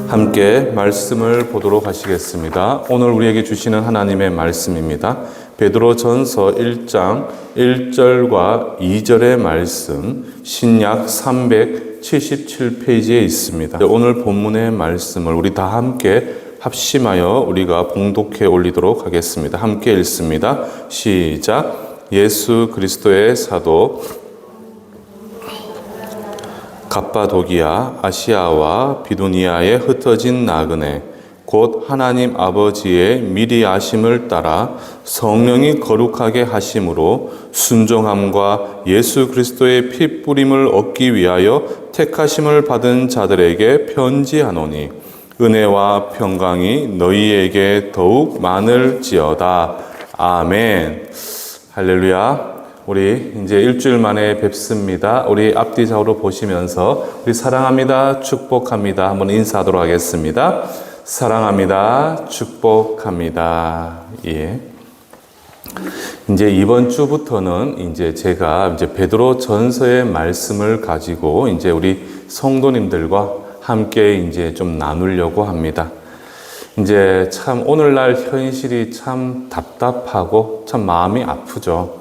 함께 말씀을 보도록 하시겠습니다. 오늘 우리에게 주시는 하나님의 말씀입니다. 베드로전서 1장 1절과 2절의 말씀, 신약 377페이지에 있습니다. 오늘 본문의 말씀을 우리 다 함께 합심하여 우리가 봉독해 올리도록 하겠습니다. 함께 읽습니다. 시작. 예수 그리스도의 사도 갑바도기아, 아시아와 비두니아에 흩어진 나그네, 곧 하나님 아버지의 미리 아심을 따라 성령이 거룩하게 하심으로 순종함과 예수 그리스도의 피 뿌림을 얻기 위하여 택하심을 받은 자들에게 편지하노니 은혜와 평강이 너희에게 더욱 많을지어다. 아멘. 할렐루야. 우리 이제 일주일 만에 뵙습니다. 우리 앞뒤 좌우로 보시면서 우리 사랑합니다, 축복합니다 한번 인사하도록 하겠습니다. 사랑합니다, 축복합니다. 예. 이제 이번 주부터는 이제 제가 베드로전서의 말씀을 가지고 이제 우리 성도님들과 함께 이제 좀 나누려고 합니다. 이제 참 오늘날 현실이 참 답답하고 참 마음이 아프죠.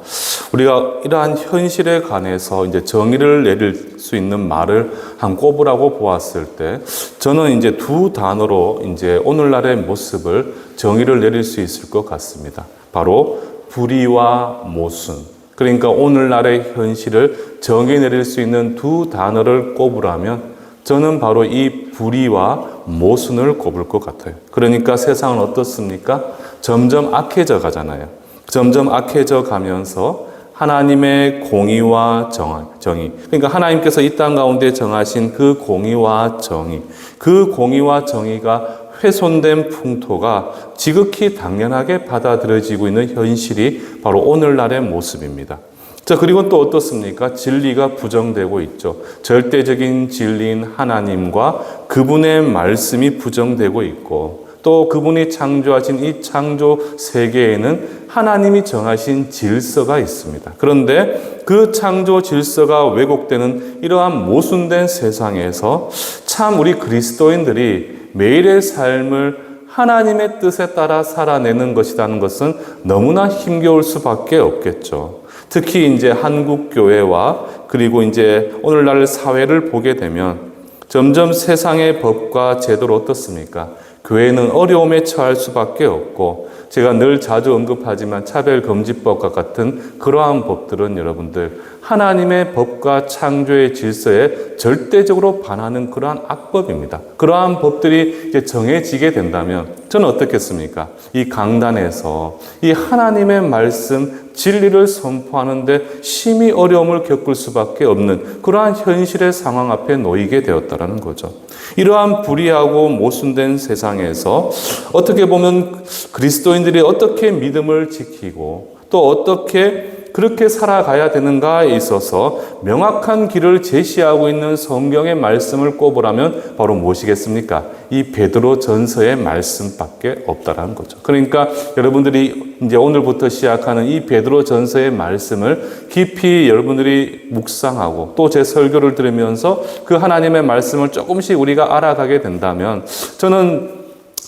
우리가 이러한 현실에 관해서 이제 정의를 내릴 수 있는 말을 한 꼽으라고 보았을 때 저는 이제 두 단어로 이제 오늘날의 모습을 정의를 내릴 수 있을 것 같습니다. 바로 불의와 모순. 그러니까 오늘날의 현실을 정의 내릴 수 있는 두 단어를 꼽으라면 저는 바로 이 불의와 모순을 꼽을 것 같아요. 그러니까 세상은 어떻습니까? 점점 악해져 가잖아요. 점점 악해져 가면서 하나님의 공의와 정의. 그러니까 하나님께서 이 땅 가운데 정하신 그 공의와 정의. 그 공의와 정의가 훼손된 풍토가 지극히 당연하게 받아들여지고 있는 현실이 바로 오늘날의 모습입니다. 자, 그리고 또 어떻습니까? 진리가 부정되고 있죠. 절대적인 진리인 하나님과 그분의 말씀이 부정되고 있고 또 그분이 창조하신 이 창조 세계에는 하나님이 정하신 질서가 있습니다. 그런데 그 창조 질서가 왜곡되는 이러한 모순된 세상에서 참 우리 그리스도인들이 매일의 삶을 하나님의 뜻에 따라 살아내는 것이라는 것은 너무나 힘겨울 수밖에 없겠죠. 특히 이제 한국 교회와 그리고 이제 오늘날 사회를 보게 되면 점점 세상의 법과 제도를 어떻습니까? 교회는 어려움에 처할 수밖에 없고 제가 늘 자주 언급하지만 차별금지법과 같은 그러한 법들은 여러분들 하나님의 법과 창조의 질서에 절대적으로 반하는 그러한 악법입니다. 그러한 법들이 이제 정해지게 된다면 저는 어떻겠습니까? 이 강단에서 이 하나님의 말씀 진리를 선포하는데 심히 어려움을 겪을 수밖에 없는 그러한 현실의 상황 앞에 놓이게 되었다는 거죠. 이러한 불의하고 모순된 세상에서 어떻게 보면 그리스도인들이 어떻게 믿음을 지키고 또 어떻게 그렇게 살아가야 되는가에 있어서 명확한 길을 제시하고 있는 성경의 말씀을 꼽으라면 바로 무엇이겠습니까? 이 베드로전서의 말씀밖에 없다라는 거죠. 그러니까 여러분들이 이제 오늘부터 시작하는 이 베드로전서의 말씀을 깊이 여러분들이 묵상하고 또 제 설교를 들으면서 그 하나님의 말씀을 조금씩 우리가 알아가게 된다면 저는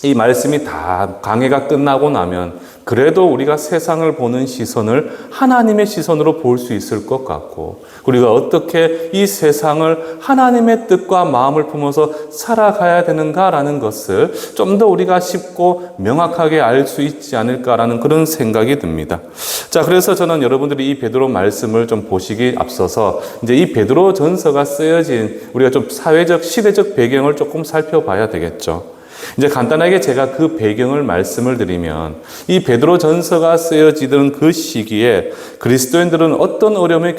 이 말씀이 다 강해가 끝나고 나면 그래도 우리가 세상을 보는 시선을 하나님의 시선으로 볼 수 있을 것 같고 우리가 어떻게 이 세상을 하나님의 뜻과 마음을 품어서 살아가야 되는가라는 것을 좀 더 우리가 쉽고 명확하게 알 수 있지 않을까라는 그런 생각이 듭니다. 자, 그래서 저는 여러분들이 이 베드로 말씀을 좀 보시기 앞서서 이제 이 베드로 전서가 쓰여진 우리가 좀 사회적, 시대적 배경을 조금 살펴봐야 되겠죠. 이제 간단하게 제가 그 배경을 말씀을 드리면 이 베드로전서가 쓰여지던 그 시기에 그리스도인들은 어떤 어려움에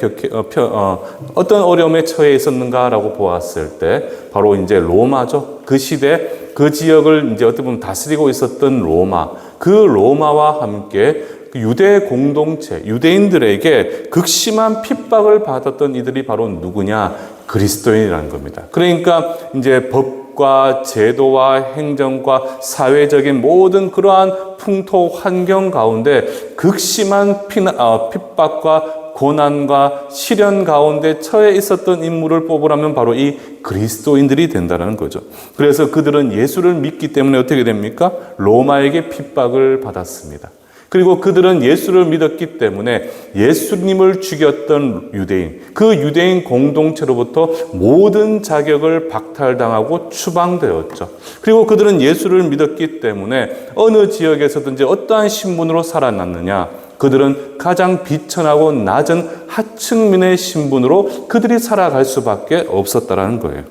처해 있었는가라고 보았을 때 바로 이제 로마죠. 그 시대 그 지역을 이제 어떻게 보면 다스리고 있었던 로마, 그 로마와 함께 유대 공동체, 유대인들에게 극심한 핍박을 받았던 이들이 바로 누구냐? 그리스도인이라는 겁니다. 그러니까 이제 법과 제도와 행정과 사회적인 모든 그러한 풍토 환경 가운데 극심한 핍박과 고난과 시련 가운데 처해 있었던 인물을 뽑으라면 바로 이 그리스도인들이 된다는 거죠. 그래서 그들은 예수를 믿기 때문에 어떻게 됩니까? 로마에게 핍박을 받았습니다. 그리고 그들은 예수를 믿었기 때문에 예수님을 죽였던 유대인, 그 유대인 공동체로부터 모든 자격을 박탈당하고 추방되었죠. 그리고 그들은 예수를 믿었기 때문에 어느 지역에서든지 어떠한 신분으로 살아났느냐? 그들은 가장 비천하고 낮은 하층민의 신분으로 그들이 살아갈 수밖에 없었다는 거예요.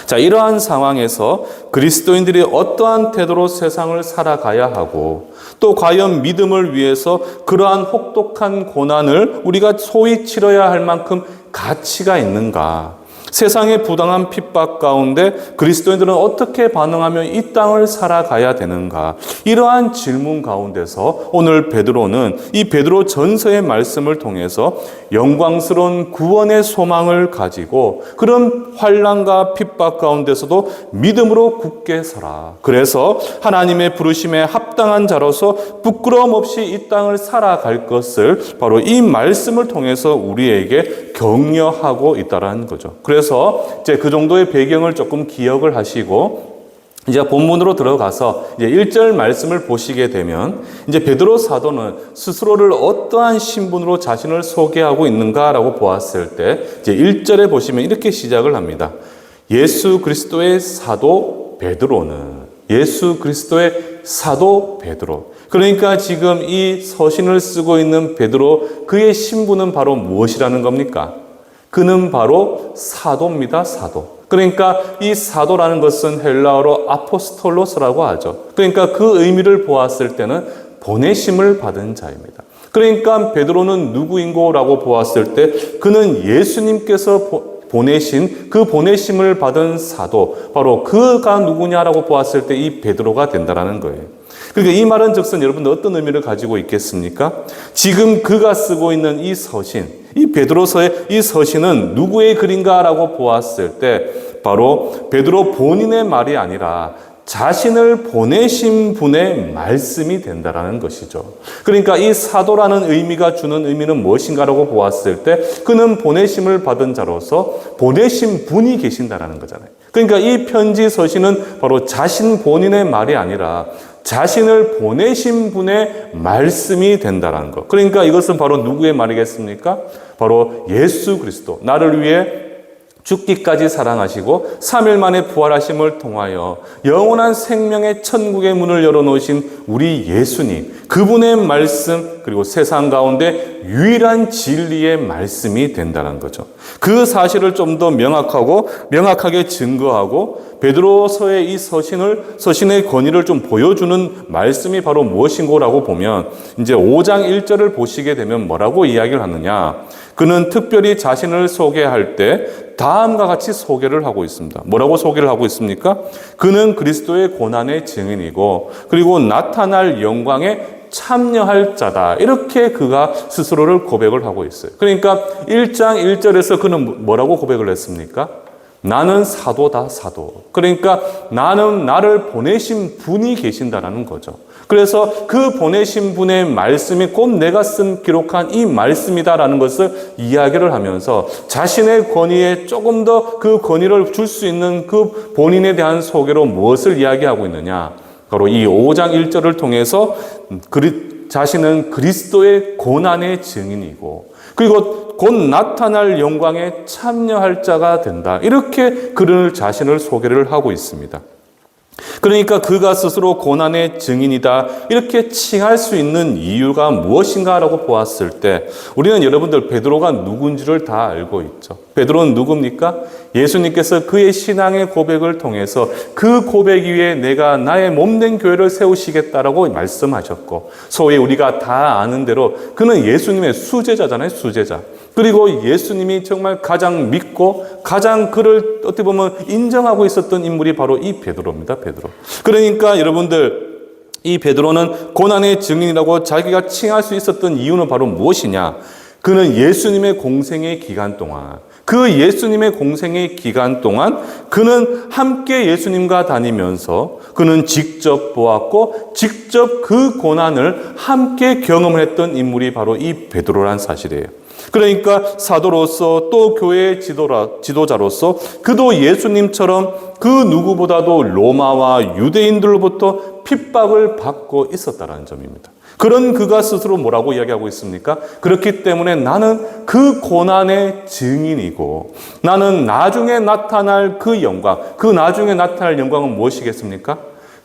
자, 이러한 상황에서 그리스도인들이 어떠한 태도로 세상을 살아가야 하고 또 과연 믿음을 위해서 그러한 혹독한 고난을 우리가 소위 치러야 할 만큼 가치가 있는가? 세상의 부당한 핍박 가운데 그리스도인들은 어떻게 반응하며 이 땅을 살아가야 되는가? 이러한 질문 가운데서 오늘 베드로는 이 베드로 전서의 말씀을 통해서 영광스러운 구원의 소망을 가지고 그런 환난과 핍박 가운데서도 믿음으로 굳게 서라. 그래서 하나님의 부르심에 합당한 자로서 부끄러움 없이 이 땅을 살아갈 것을 바로 이 말씀을 통해서 우리에게 격려하고 있다는 거죠. 그래서 이제 그 정도의 배경을 조금 기억을 하시고 이제 본문으로 들어가서 이제 1절 말씀을 보시게 되면 이제 베드로 사도는 스스로를 어떠한 신분으로 자신을 소개하고 있는가라고 보았을 때 이제 1절에 보시면 이렇게 시작을 합니다. 예수 그리스도의 사도 베드로는 예수 그리스도의 사도 베드로. 그러니까 지금 이 서신을 쓰고 있는 베드로 그의 신분은 바로 무엇이라는 겁니까? 그는 바로 사도입니다. 사도. 그러니까 이 사도라는 것은 헬라어로 아포스톨로스라고 하죠. 그러니까 그 의미를 보았을 때는 보내심을 받은 자입니다. 그러니까 베드로는 누구인고라고 보았을 때 그는 예수님께서 보내신 그 보내심을 받은 사도, 바로 그가 누구냐라고 보았을 때 이 베드로가 된다는 거예요. 그러니까 이 말은 즉슨 여러분들 어떤 의미를 가지고 있겠습니까? 지금 그가 쓰고 있는 이 서신, 이 베드로서의 이 서신은 누구의 글인가라고 보았을 때 바로 베드로 본인의 말이 아니라 자신을 보내신 분의 말씀이 된다라는 것이죠. 그러니까 이 사도라는 의미가 주는 의미는 무엇인가라고 보았을 때 그는 보내심을 받은 자로서 보내신 분이 계신다라는 거잖아요. 그러니까 이 편지 서신은 바로 자신 본인의 말이 아니라 자신을 보내신 분의 말씀이 된다는 것. 그러니까 이것은 바로 누구의 말이겠습니까? 바로 예수 그리스도, 나를 위해 죽기까지 사랑하시고 3일 만에 부활하심을 통하여 영원한 생명의 천국의 문을 열어놓으신 우리 예수님, 그분의 말씀, 그리고 세상 가운데 유일한 진리의 말씀이 된다는 거죠. 그 사실을 좀 더 명확하게 증거하고 베드로서의 이 서신의 권위를 좀 보여주는 말씀이 바로 무엇인고라고 보면 이제 5장 1절을 보시게 되면 뭐라고 이야기를 하느냐? 그는 특별히 자신을 소개할 때 다음과 같이 소개를 하고 있습니다. 뭐라고 소개를 하고 있습니까? 그는 그리스도의 고난의 증인이고 그리고 나타날 영광에 참여할 자다. 이렇게 그가 스스로를 고백을 하고 있어요. 그러니까 1장 1절에서 그는 뭐라고 고백을 했습니까? 나는 사도다, 사도. 그러니까 나는 나를 보내신 분이 계신다라는 거죠. 그래서 그 보내신 분의 말씀이 곧 내가 기록한 이 말씀이다라는 것을 이야기를 하면서 자신의 권위에 조금 더 그 권위를 줄 수 있는 그 본인에 대한 소개로 무엇을 이야기하고 있느냐? 바로 이 5장 1절을 통해서 자신은 그리스도의 고난의 증인이고 그리고 곧 나타날 영광에 참여할 자가 된다. 이렇게 그를 자신을 소개를 하고 있습니다. 그러니까 그가 스스로 고난의 증인이다 이렇게 칭할 수 있는 이유가 무엇인가라고 보았을 때 우리는 여러분들 베드로가 누군지를 다 알고 있죠. 베드로는 누굽니까? 예수님께서 그의 신앙의 고백을 통해서 그 고백 위에 내가 나의 몸된 교회를 세우시겠다라고 말씀하셨고 소위 우리가 다 아는 대로 그는 예수님의 수제자잖아요. 수제자. 그리고 예수님이 정말 가장 믿고 가장 그를 어떻게 보면 인정하고 있었던 인물이 바로 이 베드로입니다. 베드로. 그러니까 여러분들 이 베드로는 고난의 증인이라고 자기가 칭할 수 있었던 이유는 바로 무엇이냐? 그는 예수님의 공생의 기간 동안 그 예수님의 공생의 기간 동안 그는 함께 예수님과 다니면서 그는 직접 보았고 직접 그 고난을 함께 경험을 했던 인물이 바로 이 베드로란 사실이에요. 그러니까 사도로서 또 교회의 지도자로서 그도 예수님처럼 그 누구보다도 로마와 유대인들로부터 핍박을 받고 있었다는 점입니다. 그런 그가 스스로 뭐라고 이야기하고 있습니까? 그렇기 때문에 나는 그 고난의 증인이고 나는 나중에 나타날 그 영광, 그 나중에 나타날 영광은 무엇이겠습니까?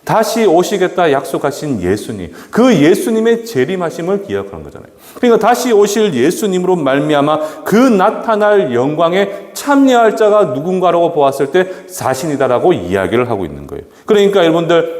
다시 오시겠다 약속하신 예수님, 그 예수님의 재림하심을 기억하는 거잖아요. 그러니까 다시 오실 예수님으로 말미암아 그 나타날 영광에 참여할 자가 누군가라고 보았을 때 자신이다라고 이야기를 하고 있는 거예요. 그러니까 여러분들,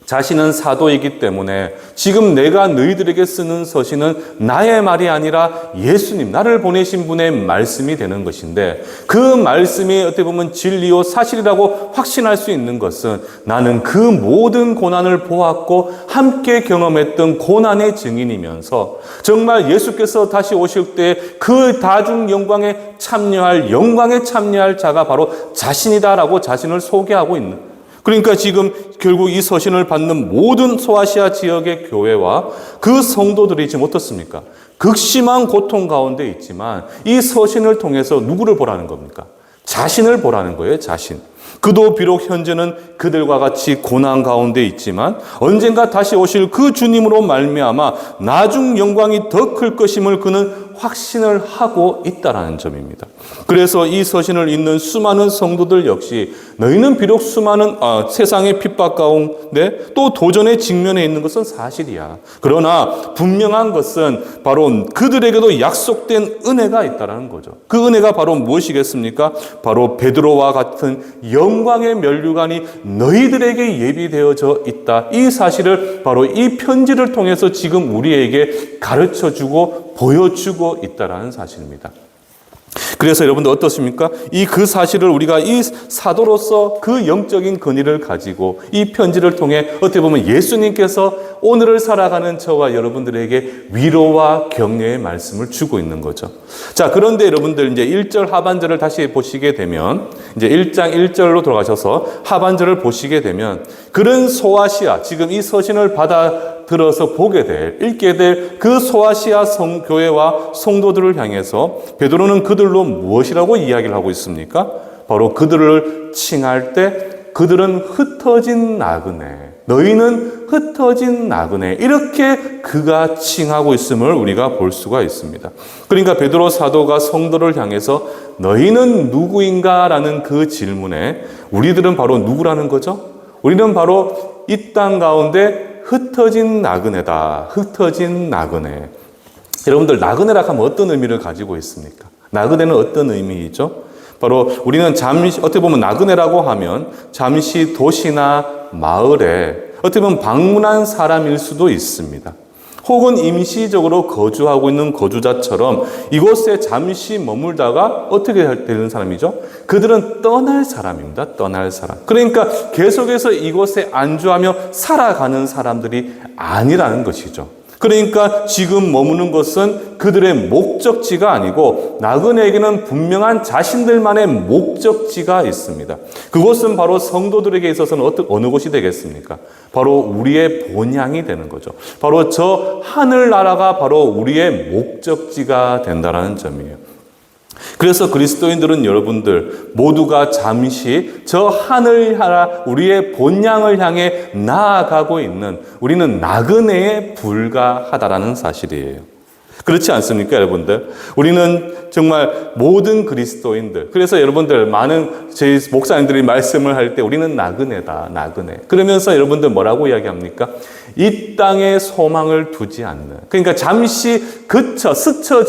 자신은 사도이기 때문에 지금 내가 너희들에게 쓰는 서신은 나의 말이 아니라 예수님, 나를 보내신 분의 말씀이 되는 것인데, 그 말씀이 어떻게 보면 진리요 사실이라고 확신할 수 있는 것은 나는 그 모든 고난을 보았고 함께 경험했던 고난의 증인이면서 정말 예수께서 다시 오실 때 그 다중 영광에 참여할 자가 바로 자신이다라고 자신을 소개하고 있는, 그러니까 지금 결국 이 서신을 받는 모든 소아시아 지역의 교회와 그 성도들이 지금 어떻습니까? 극심한 고통 가운데 있지만 이 서신을 통해서 누구를 보라는 겁니까? 자신을 보라는 거예요, 자신. 그도 비록 현재는 그들과 같이 고난 가운데 있지만 언젠가 다시 오실 그 주님으로 말미암아 나중 영광이 더 클 것임을 그는 확신을 하고 있다는 점입니다. 그래서 이 서신을 읽는 수많은 성도들 역시 너희는 비록 수많은 세상의 핍박 가운데 또 도전에 직면해 있는 것은 사실이야. 그러나 분명한 것은 바로 그들에게도 약속된 은혜가 있다는 거죠. 그 은혜가 바로 무엇이겠습니까? 바로 베드로와 같은 영광의 면류관이 너희들에게 예비되어져 있다. 이 사실을 바로 이 편지를 통해서 지금 우리에게 가르쳐주고 보여주고 있다는 사실입니다. 그래서 여러분들 어떻습니까? 그 사실을 우리가 이 사도로서 그 영적인 권위를 가지고 이 편지를 통해 어떻게 보면 예수님께서 오늘을 살아가는 저와 여러분들에게 위로와 격려의 말씀을 주고 있는 거죠. 자, 그런데 여러분들 이제 1절 하반절을 다시 보시게 되면 이제 1장 1절로 돌아가셔서 하반절을 보시게 되면 그런 소아시아, 지금 이 서신을 받아들어서 읽게 될 그 소아시아 교회와 성도들을 향해서 베드로는 그들로 무엇이라고 이야기를 하고 있습니까? 바로 그들을 칭할 때 그들은 흩어진 나그네, 너희는 흩어진 나그네, 이렇게 그가 칭하고 있음을 우리가 볼 수가 있습니다. 그러니까 베드로 사도가 성도를 향해서 너희는 누구인가? 라는 그 질문에 우리들은 바로 누구라는 거죠? 우리는 바로 이 땅 가운데 흩어진 나그네다. 흩어진 나그네. 여러분들, 나그네라 하면 어떤 의미를 가지고 있습니까? 나그네는 어떤 의미이죠? 바로 우리는 잠시, 어떻게 보면 나그네라고 하면 잠시 도시나 마을에 어떻게 보면 방문한 사람일 수도 있습니다. 혹은 임시적으로 거주하고 있는 거주자처럼 이곳에 잠시 머물다가 어떻게 되는 사람이죠? 그들은 떠날 사람입니다. 떠날 사람. 그러니까 계속해서 이곳에 안주하며 살아가는 사람들이 아니라는 것이죠. 그러니까 지금 머무는 것은 그들의 목적지가 아니고 나그네에게는 분명한 자신들만의 목적지가 있습니다. 그곳은 바로 성도들에게 있어서는 어느 곳이 되겠습니까? 바로 우리의 본향이 되는 거죠. 바로 저 하늘나라가 바로 우리의 목적지가 된다는 점이에요. 그래서 그리스도인들은 여러분들 모두가 잠시 저 하늘나라 우리의 본향을 향해 나아가고 있는, 우리는 나그네에 불과하다라는 사실이에요. 그렇지 않습니까, 여러분들? 우리는 정말 모든 그리스도인들, 그래서 여러분들 많은 저희 목사님들이 말씀을 할 때 우리는 나그네다, 나그네. 그러면서 여러분들 뭐라고 이야기합니까? 이 땅에 소망을 두지 않는, 그러니까 잠시 스쳐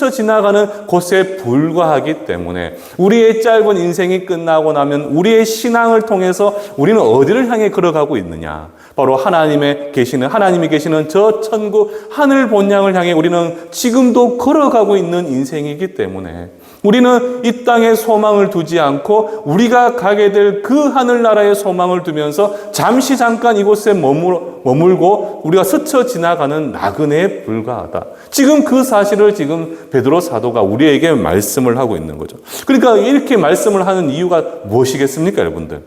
지나가는 곳에 불과하기 때문에 우리의 짧은 인생이 끝나고 나면 우리의 신앙을 통해서 우리는 어디를 향해 걸어가고 있느냐? 바로 하나님이 계시는 저 천국 하늘 본향을 향해 우리는 지금도 걸어가고 있는 인생이기 때문에 우리는 이 땅에 소망을 두지 않고 우리가 가게 될 그 하늘나라의 소망을 두면서 잠깐 이곳에 머물고 우리가 스쳐 지나가는 나그네에 불과하다. 지금 그 사실을 지금 베드로 사도가 우리에게 말씀을 하고 있는 거죠. 그러니까 이렇게 말씀을 하는 이유가 무엇이겠습니까, 여러분들?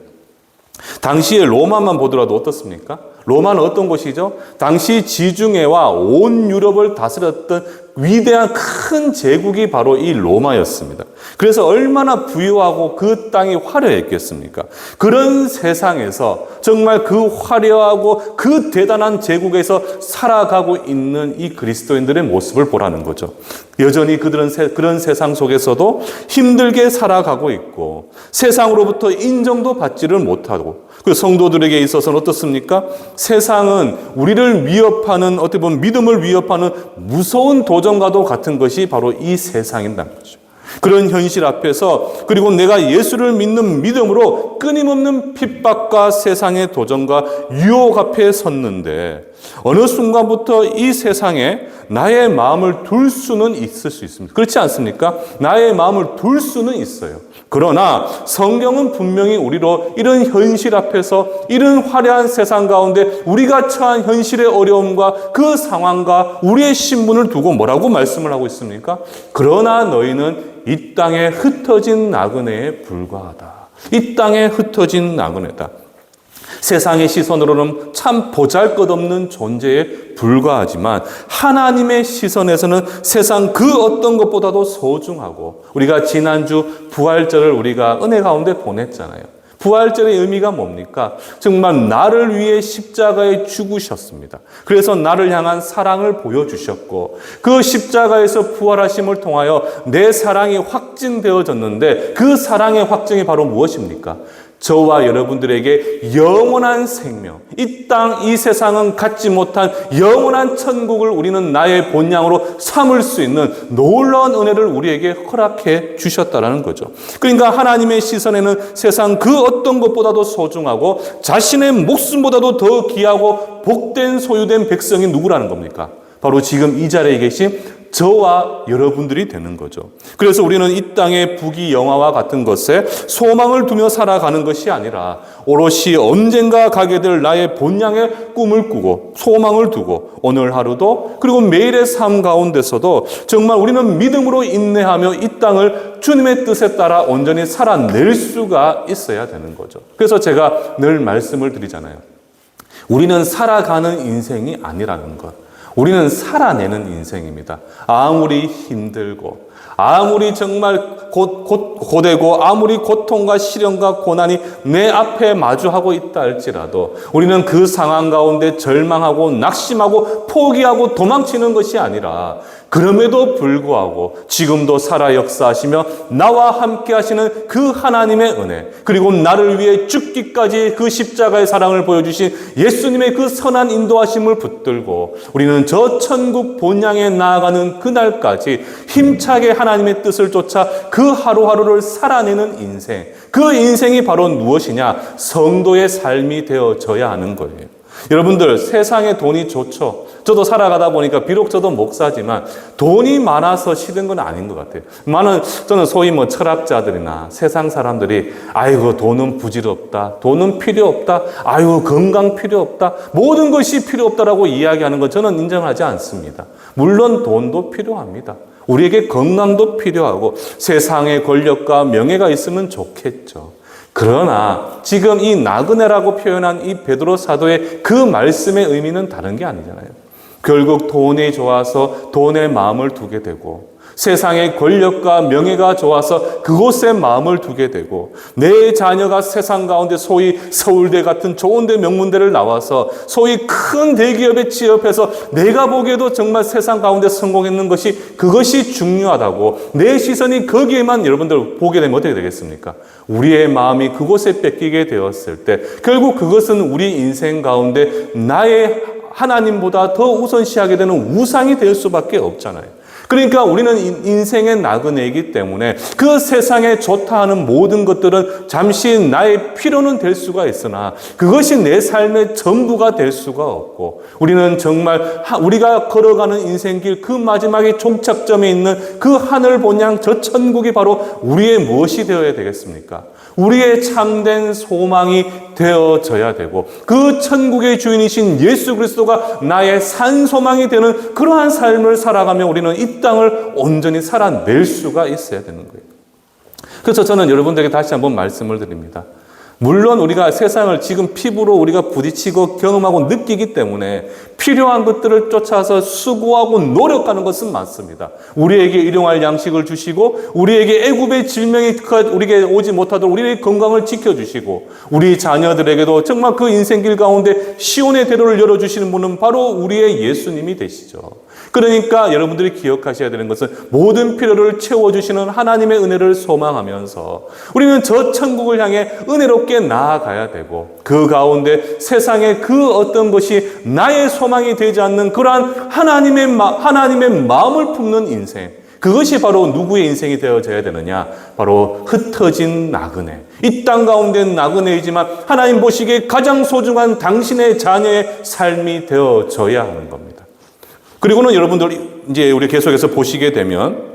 당시에 로마만 보더라도 어떻습니까? 로마는 어떤 곳이죠? 당시 지중해와 온 유럽을 다스렸던 위대한 큰 제국이 바로 이 로마였습니다. 그래서 얼마나 부유하고 그 땅이 화려했겠습니까? 그런 세상에서 정말 그 화려하고 그 대단한 제국에서 살아가고 있는 이 그리스도인들의 모습을 보라는 거죠. 여전히 그들은 그런 세상 속에서도 힘들게 살아가고 있고 세상으로부터 인정도 받지를 못하고, 그 성도들에게 있어서는 어떻습니까? 세상은 우리를 위협하는, 어떻게 보면 믿음을 위협하는 무서운 도전과도 같은 것이 바로 이 세상이라는 거죠. 그런 현실 앞에서, 그리고 내가 예수를 믿는 믿음으로 끊임없는 핍박과 세상의 도전과 유혹 앞에 섰는데 어느 순간부터 이 세상에 나의 마음을 둘 수는 있을 수 있습니다. 그렇지 않습니까? 나의 마음을 둘 수는 있어요. 그러나 성경은 분명히 우리로 이런 현실 앞에서, 이런 화려한 세상 가운데 우리가 처한 현실의 어려움과 그 상황과 우리의 신분을 두고 뭐라고 말씀을 하고 있습니까? 그러나 너희는 이 땅에 흩어진 나그네에 불과하다. 이 땅에 흩어진 나그네다. 세상의 시선으로는 참 보잘것없는 존재에 불과하지만 하나님의 시선에서는 세상 그 어떤 것보다도 소중하고, 우리가 지난주 부활절을 우리가 은혜 가운데 보냈잖아요. 부활절의 의미가 뭡니까? 정말 나를 위해 십자가에 죽으셨습니다. 그래서 나를 향한 사랑을 보여주셨고, 그 십자가에서 부활하심을 통하여 내 사랑이 확증되어졌는데, 그 사랑의 확증이 바로 무엇입니까? 저와 여러분들에게 영원한 생명, 이 땅, 이 세상은 갖지 못한 영원한 천국을 우리는 나의 본향으로 삼을 수 있는 놀라운 은혜를 우리에게 허락해 주셨다는 거죠. 그러니까 하나님의 시선에는 세상 그 어떤 것보다도 소중하고 자신의 목숨보다도 더 귀하고 복된 소유된 백성이 누구라는 겁니까? 바로 지금 이 자리에 계신 저와 여러분들이 되는 거죠. 그래서 우리는 이 땅의 부귀영화와 같은 것에 소망을 두며 살아가는 것이 아니라 오롯이 언젠가 가게 될 나의 본향의 꿈을 꾸고 소망을 두고 오늘 하루도, 그리고 매일의 삶 가운데서도 정말 우리는 믿음으로 인내하며 이 땅을 주님의 뜻에 따라 온전히 살아낼 수가 있어야 되는 거죠. 그래서 제가 늘 말씀을 드리잖아요. 우리는 살아가는 인생이 아니라는 것. 우리는 살아내는 인생입니다. 아무리 힘들고, 아무리 정말 고되고, 아무리 고통과 시련과 고난이 내 앞에 마주하고 있다 할지라도 우리는 그 상황 가운데 절망하고 낙심하고 포기하고 도망치는 것이 아니라, 그럼에도 불구하고 지금도 살아 역사하시며 나와 함께 하시는 그 하나님의 은혜, 그리고 나를 위해 죽기까지 그 십자가의 사랑을 보여주신 예수님의 그 선한 인도하심을 붙들고 우리는 저 천국 본향에 나아가는 그날까지 힘차게 하나님의 뜻을 쫓아 그 하루하루를 살아내는 인생, 그 인생이 바로 무엇이냐? 성도의 삶이 되어져야 하는 거예요. 여러분들, 세상에 돈이 좋죠. 저도 살아가다 보니까 비록 저도 목사지만 돈이 많아서 싫은 건 아닌 것 같아요. 저는 소위 철학자들이나 세상 사람들이 아이고 돈은 부질없다, 돈은 필요 없다, 아이고 건강 필요 없다, 모든 것이 필요 없다라고 이야기하는 것 저는 인정하지 않습니다. 물론 돈도 필요합니다. 우리에게 건강도 필요하고 세상의 권력과 명예가 있으면 좋겠죠. 그러나 지금 이 나그네라고 표현한 이 베드로 사도의 그 말씀의 의미는 다른 게 아니잖아요. 결국 돈이 좋아서 돈에 마음을 두게 되고, 세상의 권력과 명예가 좋아서 그곳에 마음을 두게 되고, 내 자녀가 세상 가운데 소위 서울대 같은 좋은 데 명문대를 나와서 소위 큰 대기업에 취업해서 내가 보기에도 정말 세상 가운데 성공했는 것이, 그것이 중요하다고 내 시선이 거기에만 여러분들 보게 되면 어떻게 되겠습니까? 우리의 마음이 그곳에 뺏기게 되었을 때 결국 그것은 우리 인생 가운데 나의 하나님보다 더 우선시하게 되는 우상이 될 수밖에 없잖아요. 그러니까 우리는 인생의 나그네이기 때문에 그 세상에 좋다 하는 모든 것들은 잠시 나의 필요는 될 수가 있으나 그것이 내 삶의 전부가 될 수가 없고, 우리는 정말 우리가 걸어가는 인생길 그 마지막에 종착점에 있는 그 하늘 본향 저 천국이 바로 우리의 무엇이 되어야 되겠습니까? 우리의 참된 소망이 되어져야 되고, 그 천국의 주인이신 예수 그리스도가 나의 산소망이 되는 그러한 삶을 살아가며 우리는 이 땅을 온전히 살아낼 수가 있어야 되는 거예요. 그래서 저는 여러분들에게 다시 한번 말씀을 드립니다. 물론 우리가 세상을 지금 피부로 우리가 부딪히고 경험하고 느끼기 때문에 필요한 것들을 쫓아서 수고하고 노력하는 것은 맞습니다. 우리에게 일용할 양식을 주시고 우리에게 애굽의 질병이 우리에게 오지 못하도록 우리의 건강을 지켜주시고 우리 자녀들에게도 정말 그 인생길 가운데 시온의 대로를 열어주시는 분은 바로 우리의 예수님이 되시죠. 그러니까 여러분들이 기억하셔야 되는 것은 모든 필요를 채워주시는 하나님의 은혜를 소망하면서 우리는 저 천국을 향해 은혜롭게 나아가야 되고 그 가운데 세상의 그 어떤 것이 나의 소망이 되지 않는 그러한 하나님의 마음을 품는 인생, 그것이 바로 누구의 인생이 되어져야 되느냐? 바로 흩어진 나그네. 이 땅 가운데 나그네이지만 하나님 보시기에 가장 소중한 당신의 자녀의 삶이 되어져야 하는 겁니다. 그리고는 여러분들 이제 우리 계속해서 보시게 되면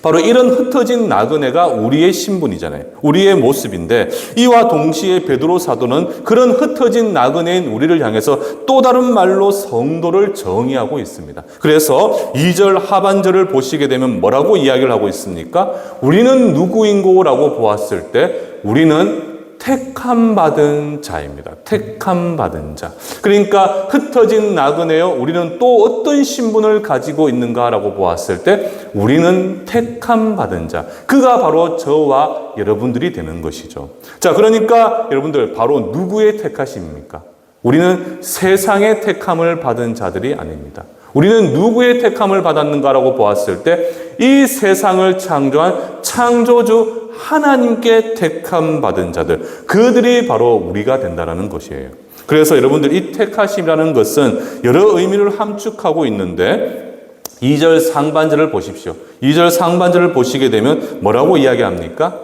바로 이런 흩어진 나그네가 우리의 신분이잖아요. 우리의 모습인데 이와 동시에 베드로 사도는 그런 흩어진 나그네인 우리를 향해서 또 다른 말로 성도를 정의하고 있습니다. 그래서 2절 하반절을 보시게 되면 뭐라고 이야기를 하고 있습니까? 우리는 누구인고라고 보았을 때 우리는 택함 받은 자입니다. 택함 받은 자. 그러니까 흩어진 나그네요. 우리는 또 어떤 신분을 가지고 있는가라고 보았을 때 우리는 택함 받은 자. 그가 바로 저와 여러분들이 되는 것이죠. 자, 그러니까 여러분들 바로 누구의 택하심입니까? 우리는 세상의 택함을 받은 자들이 아닙니다. 우리는 누구의 택함을 받았는가라고 보았을 때 이 세상을 창조한 창조주 하나님께 택함 받은 자들, 그들이 바로 우리가 된다는 것이에요. 그래서 여러분들 이 택하심이라는 것은 여러 의미를 함축하고 있는데 2절 상반절을 보십시오. 2절 상반절을 보시게 되면 뭐라고 이야기합니까?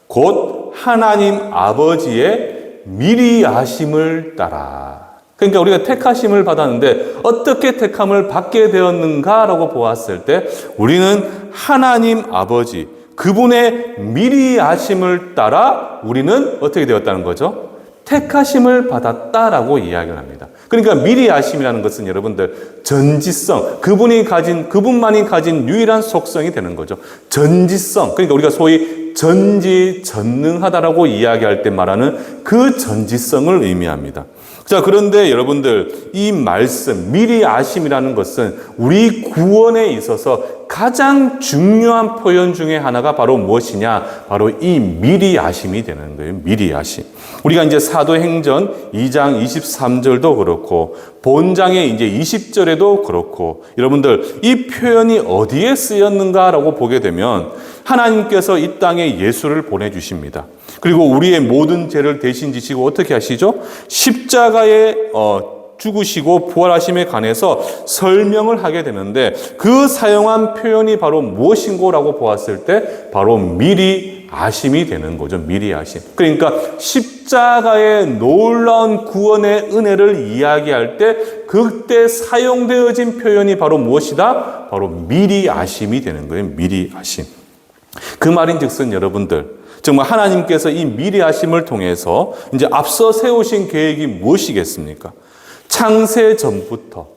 곧 하나님 아버지의 미리 아심을 따라. 그러니까 우리가 택하심을 받았는데 어떻게 택함을 받게 되었는가라고 보았을 때 우리는 하나님 아버지, 그분의 미리 아심을 따라 우리는 어떻게 되었다는 거죠? 택하심을 받았다라고 이야기를 합니다. 그러니까 미리 아심이라는 것은 여러분들 전지성, 그분만이 가진 유일한 속성이 되는 거죠. 전지성. 그러니까 우리가 소위 전지전능하다라고 이야기할 때 말하는 그 전지성을 의미합니다. 자, 그런데 여러분들 이 말씀, 미리 아심이라는 것은 우리 구원에 있어서 가장 중요한 표현 중에 하나가 바로 무엇이냐? 바로 이 미리 아심이 되는 거예요. 미리 아심. 우리가 이제 사도행전 2장 23절도 그렇고 본장의 이제 20절에도 그렇고 여러분들 이 표현이 어디에 쓰였는가라고 보게 되면 하나님께서 이 땅에 예수를 보내주십니다. 그리고 우리의 모든 죄를 대신 지시고 어떻게 하시죠? 십자가에 죽으시고 부활하심에 관해서 설명을 하게 되는데 그 사용한 표현이 바로 무엇인고라고 보았을 때 바로 미리 아심이 되는 거죠. 미리 아심. 그러니까 십자가의 놀라운 구원의 은혜를 이야기할 때 그때 사용되어진 표현이 바로 무엇이다? 바로 미리 아심이 되는 거예요. 미리 아심. 그 말인즉슨 여러분들 정말 하나님께서 이 미리 아심을 통해서 이제 앞서 세우신 계획이 무엇이겠습니까? 창세 전부터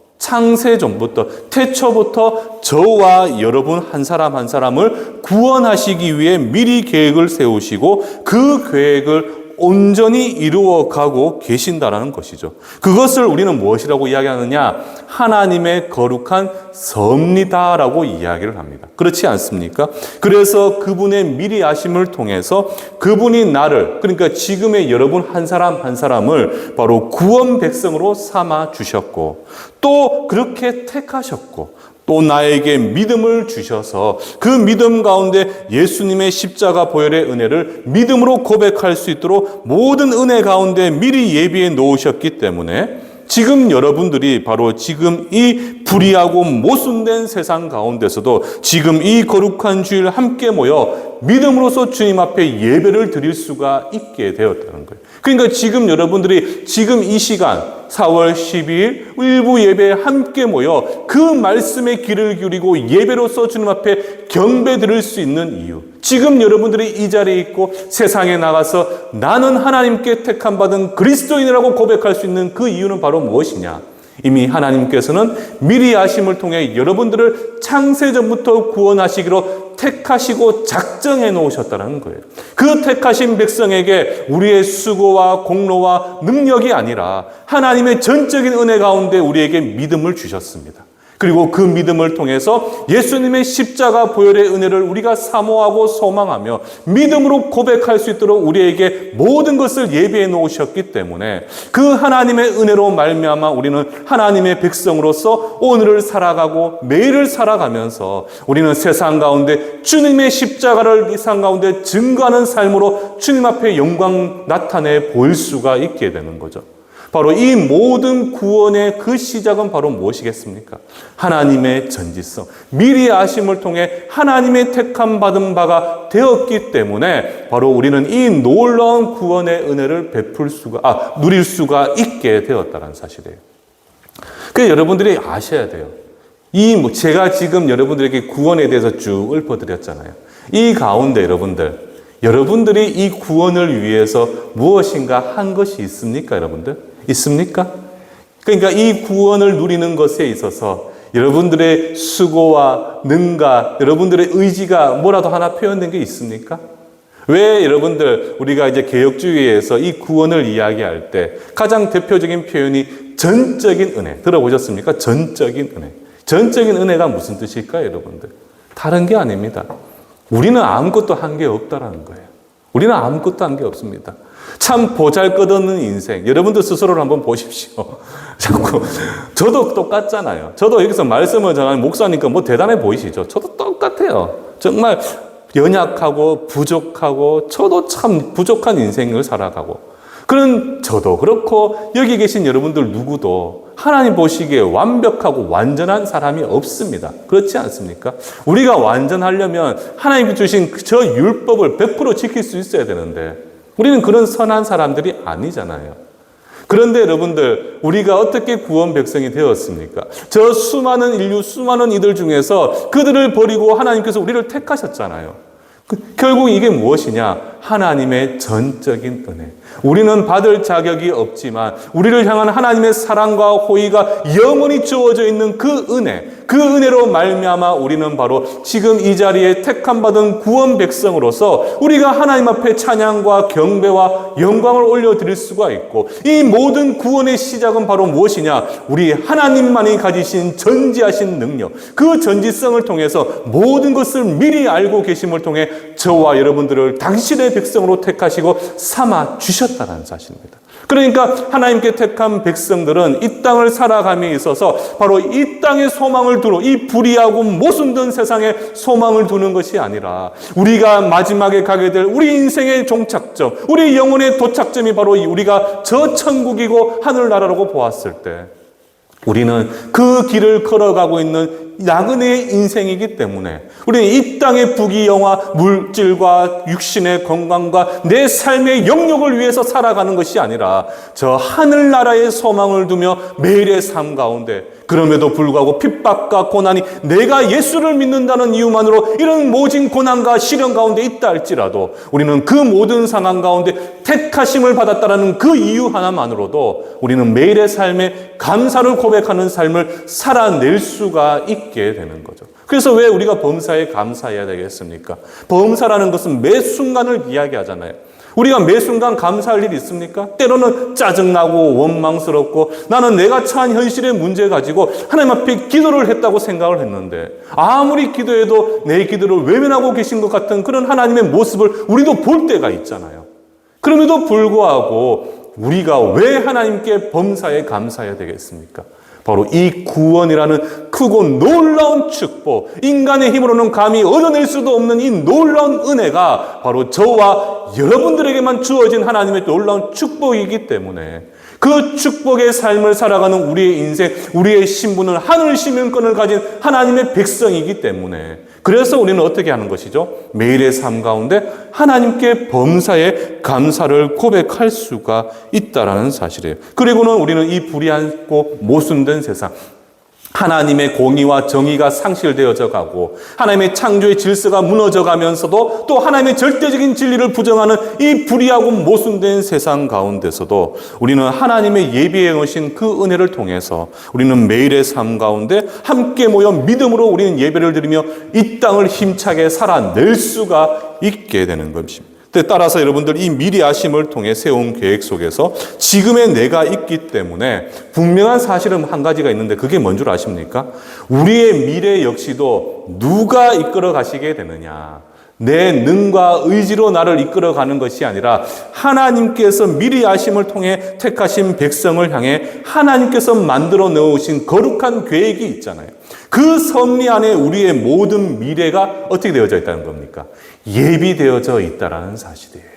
태초부터 저와 여러분 한 사람 한 사람을 구원하시기 위해 미리 계획을 세우시고 그 계획을 온전히 이루어가고 계신다라는 것이죠. 그것을 우리는 무엇이라고 이야기하느냐? 하나님의 거룩한 섭리다라고 이야기를 합니다. 그렇지 않습니까? 그래서 그분의 미리 아심을 통해서 그분이 나를, 그러니까 지금의 여러분 한 사람 한 사람을 바로 구원 백성으로 삼아 주셨고 또 그렇게 택하셨고 또 나에게 믿음을 주셔서 그 믿음 가운데 예수님의 십자가 보혈의 은혜를 믿음으로 고백할 수 있도록 모든 은혜 가운데 미리 예비해 놓으셨기 때문에 지금 여러분들이 바로 지금 이 불의하고 모순된 세상 가운데서도 지금 이 거룩한 주일 함께 모여 믿음으로써 주님 앞에 예배를 드릴 수가 있게 되었다는 거예요. 그러니까 지금 여러분들이 지금 이 시간 4월 12일 일부 예배에 함께 모여 그 말씀에 귀를 기울이고 예배로서 주님 앞에 경배 드릴 수 있는 이유, 지금 여러분들이 이 자리에 있고 세상에 나가서 나는 하나님께 택함받은 그리스도인이라고 고백할 수 있는 그 이유는 바로 무엇이냐? 이미 하나님께서는 미리 아심을 통해 여러분들을 창세전부터 구원하시기로 택하시고 작정해 놓으셨다는 거예요. 그 택하신 백성에게 우리의 수고와 공로와 능력이 아니라 하나님의 전적인 은혜 가운데 우리에게 믿음을 주셨습니다. 그리고 그 믿음을 통해서 예수님의 십자가 보혈의 은혜를 우리가 사모하고 소망하며 믿음으로 고백할 수 있도록 우리에게 모든 것을 예비해 놓으셨기 때문에 그 하나님의 은혜로 말미암아 우리는 하나님의 백성으로서 오늘을 살아가고 매일을 살아가면서 우리는 세상 가운데 주님의 십자가를 이 세상 가운데 증거하는 삶으로 주님 앞에 영광 나타내 보일 수가 있게 되는 거죠. 바로 이 모든 구원의 그 시작은 바로 무엇이겠습니까? 하나님의 전지성, 미리 아심을 통해 하나님의 택함 받은 바가 되었기 때문에 바로 우리는 이 놀라운 구원의 은혜를 누릴 수가 있게 되었다는 사실이에요. 그래서 여러분들이 아셔야 돼요. 제가 지금 여러분들에게 구원에 대해서 쭉 읊어드렸잖아요. 이 가운데 여러분들이 이 구원을 위해서 무엇인가 한 것이 있습니까, 여러분들? 있습니까? 그러니까 이 구원을 누리는 것에 있어서 여러분들의 수고와 능가, 여러분들의 의지가 뭐라도 하나 표현된 게 있습니까? 왜 여러분들 우리가 이제 개혁주의에서 이 구원을 이야기할 때 가장 대표적인 표현이 전적인 은혜 들어보셨습니까? 전적인 은혜. 전적인 은혜가 무슨 뜻일까요, 여러분들? 다른 게 아닙니다. 우리는 아무것도 한 게 없다라는 거예요. 우리는 아무것도 한 게 없습니다. 참 보잘것없는 인생. 여러분들 스스로를 한번 보십시오. 자꾸 저도 똑같잖아요. 저도 여기서 말씀을 전하는 목사니까 뭐 대단해 보이시죠? 저도 똑같아요. 정말 연약하고 부족하고 저도 참 부족한 인생을 살아가고 그런 저도 그렇고 여기 계신 여러분들 누구도 하나님 보시기에 완벽하고 완전한 사람이 없습니다. 그렇지 않습니까? 우리가 완전하려면 하나님이 주신 저 율법을 100% 지킬 수 있어야 되는데 우리는 그런 선한 사람들이 아니잖아요. 그런데 여러분들 우리가 어떻게 구원 백성이 되었습니까? 저 수많은 인류, 수많은 이들 중에서 그들을 버리고 하나님께서 우리를 택하셨잖아요. 결국 이게 무엇이냐? 하나님의 전적인 은혜. 우리는 받을 자격이 없지만 우리를 향한 하나님의 사랑과 호의가 영원히 주어져 있는 그 은혜, 그 은혜로 말미암아 우리는 바로 지금 이 자리에 택함 받은 구원 백성으로서 우리가 하나님 앞에 찬양과 경배와 영광을 올려드릴 수가 있고 이 모든 구원의 시작은 바로 무엇이냐? 우리 하나님만이 가지신 전지하신 능력, 그 전지성을 통해서 모든 것을 미리 알고 계심을 통해 저와 여러분들을 당신의 백성으로 택하시고 삼아 주셨다는 사실입니다. 그러니까 하나님께 택한 백성들은 이 땅을 살아감에 있어서 바로 이 땅의 소망을 두고 이 불의하고 모순된 세상에 소망을 두는 것이 아니라 우리가 마지막에 가게 될 우리 인생의 종착점, 우리 영혼의 도착점이 바로 우리가 저 천국이고 하늘나라라고 보았을 때 우리는 그 길을 걸어가고 있는 나그네의 인생이기 때문에 우리는 이 땅의 부귀영화, 물질과 육신의 건강과 내 삶의 영역을 위해서 살아가는 것이 아니라 저 하늘나라의 소망을 두며 매일의 삶 가운데 그럼에도 불구하고 핍박과 고난이 내가 예수를 믿는다는 이유만으로 이런 모진 고난과 시련 가운데 있다 할지라도 우리는 그 모든 상황 가운데 택하심을 받았다는 그 이유 하나만으로도 우리는 매일의 삶에 감사를 고백하는 삶을 살아낼 수가 있게 되는 거죠. 그래서 왜 우리가 범사에 감사해야 되겠습니까? 범사라는 것은 매 순간을 이야기하잖아요. 우리가 매 순간 감사할 일이 있습니까? 때로는 짜증나고 원망스럽고 나는 내가 처한 현실의 문제 가지고 하나님 앞에 기도를 했다고 생각을 했는데 아무리 기도해도 내 기도를 외면하고 계신 것 같은 그런 하나님의 모습을 우리도 볼 때가 있잖아요. 그럼에도 불구하고 우리가 왜 하나님께 범사에 감사해야 되겠습니까? 바로 이 구원이라는 크고 놀라운 축복, 인간의 힘으로는 감히 얻어낼 수도 없는 이 놀라운 은혜가 바로 저와 여러분들에게만 주어진 하나님의 놀라운 축복이기 때문에 그 축복의 삶을 살아가는 우리의 인생, 우리의 신분은 하늘 시민권을 가진 하나님의 백성이기 때문에 그래서 우리는 어떻게 하는 것이죠? 매일의 삶 가운데 하나님께 범사에 감사를 고백할 수가 있다라는 사실이에요. 그리고는 우리는 이 불의하고 모순된 세상, 하나님의 공의와 정의가 상실되어져 가고 하나님의 창조의 질서가 무너져 가면서도 또 하나님의 절대적인 진리를 부정하는 이 불의하고 모순된 세상 가운데서도 우리는 하나님의 예비해 오신 그 은혜를 통해서 우리는 매일의 삶 가운데 함께 모여 믿음으로 우리는 예배를 드리며 이 땅을 힘차게 살아낼 수가 있게 되는 것입니다. 따라서 여러분들 이 미리 아심을 통해 세운 계획 속에서 지금의 내가 있기 때문에 분명한 사실은 한 가지가 있는데 그게 뭔 줄 아십니까? 우리의 미래 역시도 누가 이끌어 가시게 되느냐. 내 능과 의지로 나를 이끌어가는 것이 아니라 하나님께서 미리 아심을 통해 택하신 백성을 향해 하나님께서 만들어 놓으신 거룩한 계획이 있잖아요. 그 섭리 안에 우리의 모든 미래가 어떻게 되어져 있다는 겁니까? 예비되어져 있다는 사실이에요.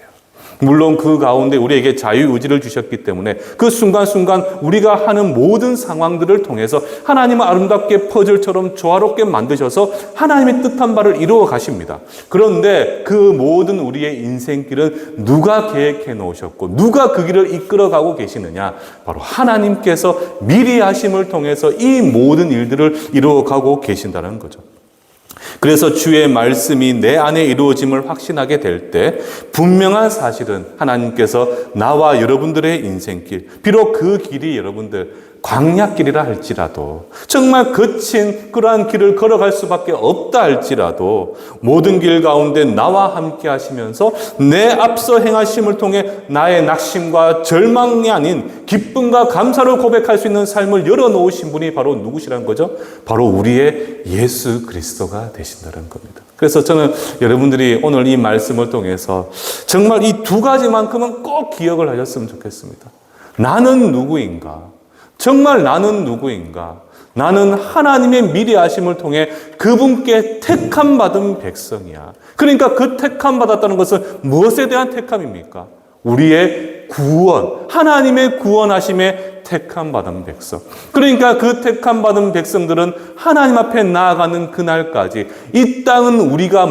물론 그 가운데 우리에게 자유의지를 주셨기 때문에 그 순간순간 우리가 하는 모든 상황들을 통해서 하나님은 아름답게 퍼즐처럼 조화롭게 만드셔서 하나님의 뜻한 바를 이루어 가십니다. 그런데 그 모든 우리의 인생길은 누가 계획해 놓으셨고 누가 그 길을 이끌어가고 계시느냐? 바로 하나님께서 미리 하심을 통해서 이 모든 일들을 이루어가고 계신다는 거죠. 그래서 주의 말씀이 내 안에 이루어짐을 확신하게 될 때 분명한 사실은 하나님께서 나와 여러분들의 인생길, 비록 그 길이 여러분들 광야길이라 할지라도 정말 거친 그러한 길을 걸어갈 수밖에 없다 할지라도 모든 길 가운데 나와 함께 하시면서 내 앞서 행하심을 통해 나의 낙심과 절망이 아닌 기쁨과 감사를 고백할 수 있는 삶을 열어놓으신 분이 바로 누구시라는 거죠? 바로 우리의 예수 그리스도가 되신다는 겁니다. 그래서 저는 여러분들이 오늘 이 말씀을 통해서 정말 이 두 가지만큼은 꼭 기억을 하셨으면 좋겠습니다. 나는 누구인가? 정말 나는 누구인가? 나는 하나님의 미리 아심을 통해 그분께 택함 받은 백성이야. 그러니까 그 택함 받았다는 것은 무엇에 대한 택함입니까? 우리의 구원, 하나님의 구원하심에 택함 받은 백성. 그러니까 그 택함 받은 백성들은 하나님 앞에 나아가는 그날까지 이 땅은 우리가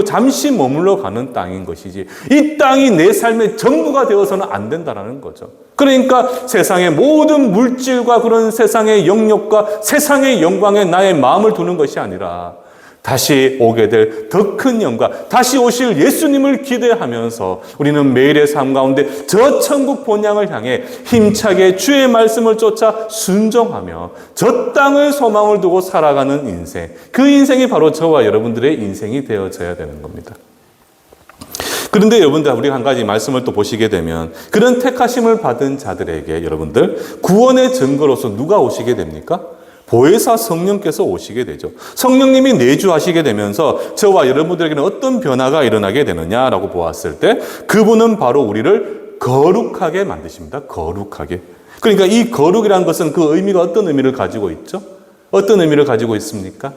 잠시 머물러 가는 땅인 것이지 이 땅이 내 삶의 전부가 되어서는 안 된다는 거죠. 그러니까 세상의 모든 물질과 그런 세상의 영역과 세상의 영광에 나의 마음을 두는 것이 아니라 다시 오게 될 더 큰 영광, 다시 오실 예수님을 기대하면서 우리는 매일의 삶 가운데 저 천국 본향을 향해 힘차게 주의 말씀을 쫓아 순종하며 저 땅을 소망을 두고 살아가는 인생, 그 인생이 바로 저와 여러분들의 인생이 되어져야 되는 겁니다. 그런데 여러분들 우리가 한 가지 말씀을 또 보시게 되면 그런 택하심을 받은 자들에게 여러분들 구원의 증거로서 누가 오시게 됩니까? 보혜사 성령께서 오시게 되죠. 성령님이 내주하시게 되면서 저와 여러분들에게는 어떤 변화가 일어나게 되느냐라고 보았을 때 그분은 바로 우리를 거룩하게 만드십니다. 거룩하게. 그러니까 이 거룩이라는 것은 그 의미가 어떤 의미를 가지고 있죠? 어떤 의미를 가지고 있습니까?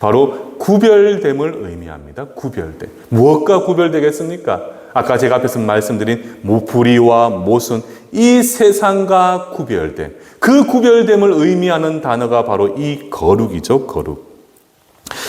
바로 구별됨을 의미합니다. 구별됨. 무엇과 구별되겠습니까? 아까 제가 앞에서 말씀드린 불의와 모순, 이 세상과 구별됨. 그 구별됨을 의미하는 단어가 바로 이 거룩이죠. 거룩.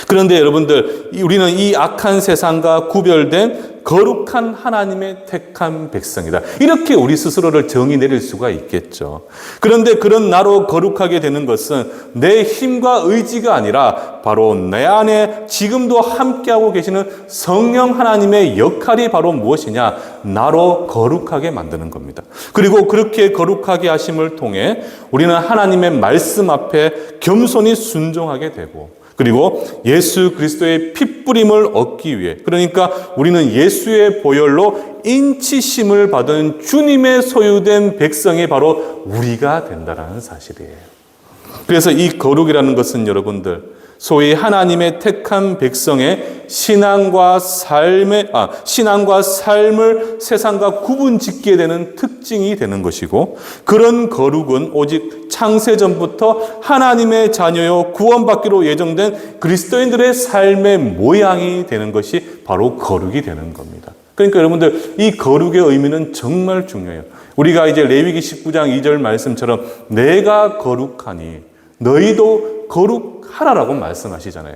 그런데 여러분들, 우리는 이 악한 세상과 구별된 거룩한 하나님의 택한 백성이다. 이렇게 우리 스스로를 정의 내릴 수가 있겠죠. 그런데 그런 나로 거룩하게 되는 것은 내 힘과 의지가 아니라 바로 내 안에 지금도 함께하고 계시는 성령 하나님의 역할이 바로 무엇이냐? 나로 거룩하게 만드는 겁니다. 그리고 그렇게 거룩하게 하심을 통해 우리는 하나님의 말씀 앞에 겸손히 순종하게 되고 그리고 예수 그리스도의 핏부림을 얻기 위해 그러니까 우리는 예수의 보혈로 인치심을 받은 주님의 소유된 백성이 바로 우리가 된다는 사실이에요. 그래서 이 거룩이라는 것은 여러분들 소위 하나님의 택한 백성의 신앙과 삶을 세상과 구분짓게 되는 특징이 되는 것이고 그런 거룩은 오직 창세전부터 하나님의 자녀요 구원받기로 예정된 그리스도인들의 삶의 모양이 되는 것이 바로 거룩이 되는 겁니다. 그러니까 여러분들 이 거룩의 의미는 정말 중요해요. 우리가 이제 레위기 19장 2절 말씀처럼 내가 거룩하니 너희도 거룩하라라고 말씀하시잖아요.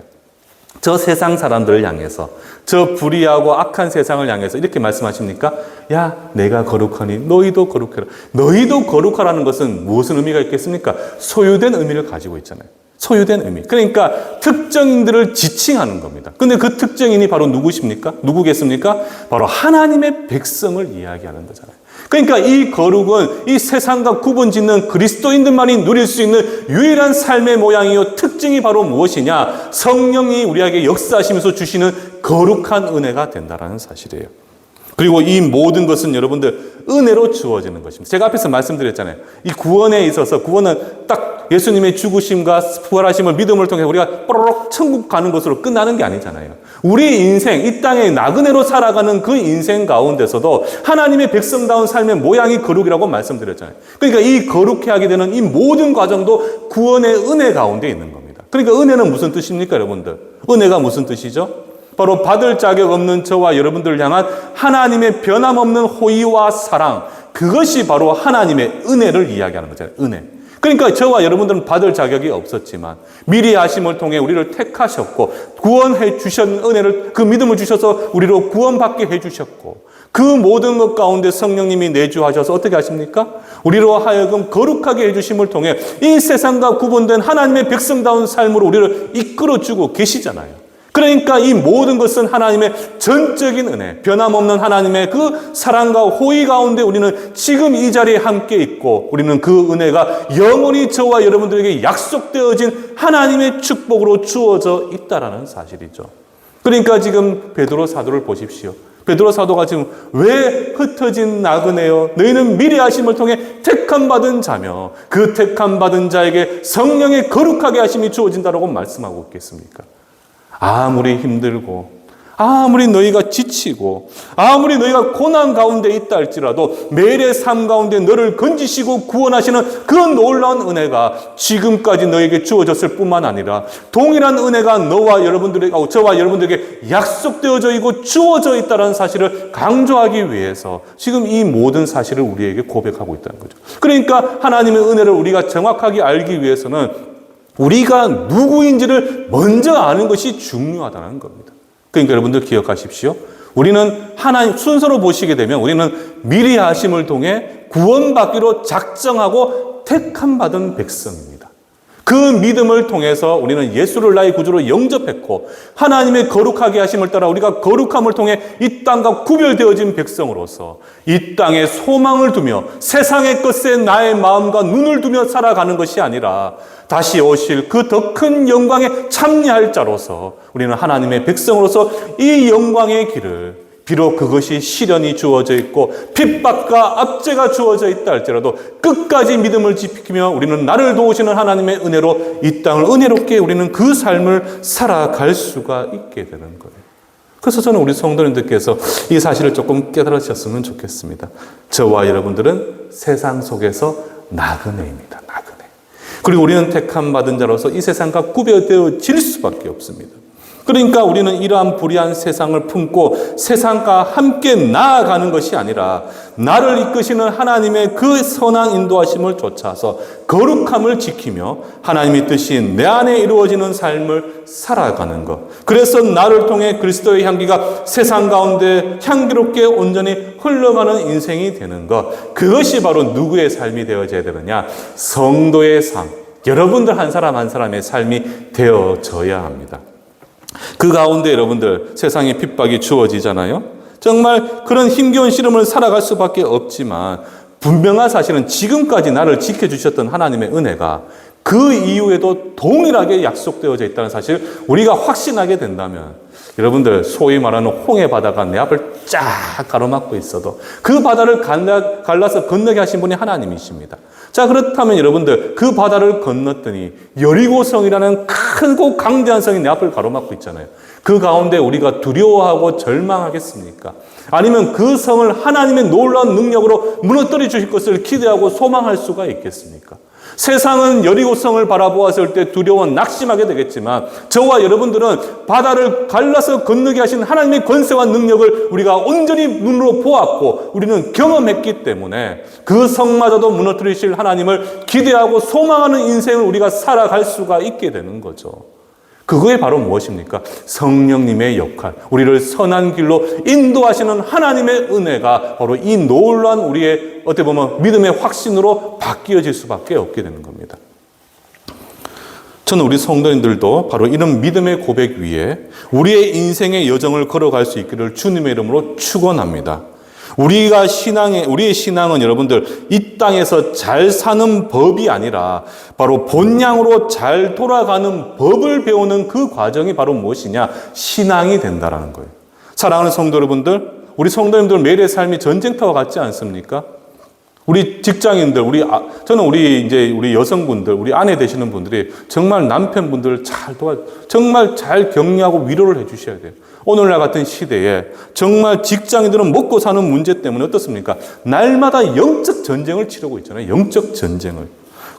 저 세상 사람들을 향해서 저 불의하고 악한 세상을 향해서 이렇게 말씀하십니까? 야 내가 거룩하니 너희도 거룩해라. 너희도 거룩하라는 것은 무슨 의미가 있겠습니까? 소유된 의미를 가지고 있잖아요. 소유된 의미. 그러니까 특정인들을 지칭하는 겁니다. 근데 그 특정인이 바로 누구십니까? 누구겠습니까? 바로 하나님의 백성을 이야기하는 거잖아요. 그러니까 이 거룩은 이 세상과 구분 짓는 그리스도인들만이 누릴 수 있는 유일한 삶의 모양이요. 특징이 바로 무엇이냐? 성령이 우리에게 역사하시면서 주시는 거룩한 은혜가 된다는 사실이에요. 그리고 이 모든 것은 여러분들 은혜로 주어지는 것입니다. 제가 앞에서 말씀드렸잖아요. 이 구원에 있어서 구원은 딱 예수님의 죽으심과 부활하심을 믿음을 통해 우리가 뽀로록 천국 가는 것으로 끝나는 게 아니잖아요. 우리 인생, 이 땅에 나그네로 살아가는 그 인생 가운데서도 하나님의 백성다운 삶의 모양이 거룩이라고 말씀드렸잖아요. 그러니까 이 거룩해 하게 되는 이 모든 과정도 구원의 은혜 가운데 있는 겁니다. 그러니까 은혜는 무슨 뜻입니까, 여러분들? 은혜가 무슨 뜻이죠? 바로 받을 자격 없는 저와 여러분들을 향한 하나님의 변함없는 호의와 사랑, 그것이 바로 하나님의 은혜를 이야기하는 거잖아요. 은혜. 그러니까 저와 여러분들은 받을 자격이 없었지만 미리 아심을 통해 우리를 택하셨고 구원해 주신 은혜를, 그 믿음을 주셔서 우리로 구원받게 해주셨고 그 모든 것 가운데 성령님이 내주하셔서 어떻게 하십니까? 우리로 하여금 거룩하게 해주심을 통해 이 세상과 구분된 하나님의 백성다운 삶으로 우리를 이끌어주고 계시잖아요. 그러니까 이 모든 것은 하나님의 전적인 은혜, 변함없는 하나님의 그 사랑과 호의 가운데 우리는 지금 이 자리에 함께 있고 우리는 그 은혜가 영원히 저와 여러분들에게 약속되어진 하나님의 축복으로 주어져 있다라는 사실이죠. 그러니까 지금 베드로 사도를 보십시오. 베드로 사도가 지금 왜 흩어진 나그네여 너희는 미리 하심을 통해 택함 받은 자며 그 택함 받은 자에게 성령의 거룩하게 하심이 주어진다라고 말씀하고 있겠습니까? 아무리 힘들고 아무리 너희가 지치고 아무리 너희가 고난 가운데 있다 할지라도 매일의 삶 가운데 너를 건지시고 구원하시는 그 놀라운 은혜가 지금까지 너에게 주어졌을 뿐만 아니라 동일한 은혜가 저와 여러분들에게 약속되어져 있고 주어져 있다는 사실을 강조하기 위해서 지금 이 모든 사실을 우리에게 고백하고 있다는 거죠. 그러니까 하나님의 은혜를 우리가 정확하게 알기 위해서는 우리가 누구인지를 먼저 아는 것이 중요하다는 겁니다. 그러니까 여러분들 기억하십시오. 우리는 하나님 순서로 보시게 되면 우리는 미리 하심을 통해 구원받기로 작정하고 택함 받은 백성입니다. 그 믿음을 통해서 우리는 예수를 나의 구주로 영접했고 하나님의 거룩하게 하심을 따라 우리가 거룩함을 통해 이 땅과 구별되어진 백성으로서 이 땅에 소망을 두며 세상의 것에 나의 마음과 눈을 두며 살아가는 것이 아니라 다시 오실 그 더 큰 영광에 참여할 자로서 우리는 하나님의 백성으로서 이 영광의 길을, 비록 그것이 시련이 주어져 있고 핍박과 압제가 주어져 있다 할지라도 끝까지 믿음을 지키며 우리는 나를 도우시는 하나님의 은혜로 이 땅을 은혜롭게 우리는 그 삶을 살아갈 수가 있게 되는 거예요. 그래서 저는 우리 성도님들께서 이 사실을 조금 깨달으셨으면 좋겠습니다. 저와 여러분들은 세상 속에서 나그네입니다. 나그네. 그리고 우리는 택함 받은 자로서 이 세상과 구별되어질 수밖에 없습니다. 그러니까 우리는 이러한 불의한 세상을 품고 세상과 함께 나아가는 것이 아니라 나를 이끄시는 하나님의 그 선한 인도하심을 쫓아서 거룩함을 지키며 하나님의 뜻이 내 안에 이루어지는 삶을 살아가는 것. 그래서 나를 통해 그리스도의 향기가 세상 가운데 향기롭게 온전히 흘러가는 인생이 되는 것. 그것이 바로 누구의 삶이 되어져야 되느냐? 성도의 삶. 여러분들 한 사람 한 사람의 삶이 되어져야 합니다. 그 가운데 여러분들 세상에 핍박이 주어지잖아요. 정말 그런 힘겨운 시름을 살아갈 수밖에 없지만 분명한 사실은 지금까지 나를 지켜주셨던 하나님의 은혜가 그 이후에도 동일하게 약속되어져 있다는 사실 우리가 확신하게 된다면 여러분들 소위 말하는 홍해 바다가 내 앞을 쫙 가로막고 있어도 그 바다를 갈라서 건너게 하신 분이 하나님이십니다. 자, 그렇다면 여러분들 그 바다를 건넜더니 여리고성이라는 크고 강대한 성이 내 앞을 가로막고 있잖아요. 그 가운데 우리가 두려워하고 절망하겠습니까? 아니면 그 성을 하나님의 놀라운 능력으로 무너뜨려 주실 것을 기대하고 소망할 수가 있겠습니까? 세상은 여리고성을 바라보았을 때 두려워 낙심하게 되겠지만 저와 여러분들은 바다를 갈라서 건너게 하신 하나님의 권세와 능력을 우리가 온전히 눈으로 보았고 우리는 경험했기 때문에 그 성마저도 무너뜨리실 하나님을 기대하고 소망하는 인생을 우리가 살아갈 수가 있게 되는 거죠. 그거에 바로 무엇입니까? 성령님의 역할, 우리를 선한 길로 인도하시는 하나님의 은혜가 바로 이 놀라운 우리의 어떻게 보면 믿음의 확신으로 바뀌어질 수밖에 없게 되는 겁니다. 저는 우리 성도님들도 바로 이런 믿음의 고백 위에 우리의 인생의 여정을 걸어갈 수 있기를 주님의 이름으로 축원합니다. 우리의 신앙은 여러분들 이 땅에서 잘 사는 법이 아니라 바로 본향으로 잘 돌아가는 법을 배우는 그 과정이 바로 무엇이냐? 신앙이 된다라는 거예요. 사랑하는 성도 여러분들, 우리 성도님들 매일의 삶이 전쟁터와 같지 않습니까? 우리 직장인들, 저는 우리 여성분들, 우리 아내 되시는 분들이 정말 남편분들을 정말 잘 격려하고 위로를 해 주셔야 돼요. 오늘날 같은 시대에 정말 직장인들은 먹고 사는 문제 때문에 어떻습니까? 날마다 영적 전쟁을 치르고 있잖아요. 영적 전쟁을.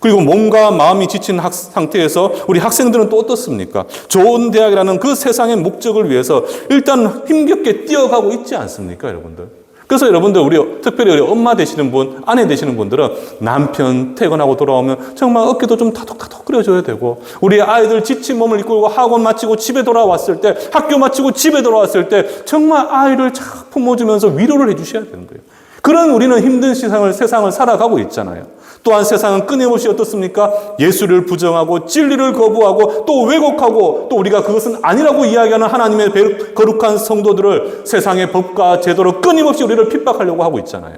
그리고 몸과 마음이 지친 상태에서 우리 학생들은 또 어떻습니까? 좋은 대학이라는 그 세상의 목적을 위해서 일단 힘겹게 뛰어가고 있지 않습니까, 여러분들? 그래서 여러분들, 특별히 우리 엄마 되시는 분, 아내 되시는 분들은 남편 퇴근하고 돌아오면 정말 어깨도 좀 타독타독 끓여줘야 되고, 우리 아이들 지친 몸을 이끌고 학원 마치고 집에 돌아왔을 때, 학교 마치고 집에 돌아왔을 때 정말 아이를 착 품어주면서 위로를 해주셔야 되는 거예요. 그런 우리는 힘든 세상을 살아가고 있잖아요. 또한 세상은 끊임없이 어떻습니까? 예수를 부정하고 진리를 거부하고 또 왜곡하고 또 우리가 그것은 아니라고 이야기하는 하나님의 거룩한 성도들을 세상의 법과 제도로 끊임없이 우리를 핍박하려고 하고 있잖아요.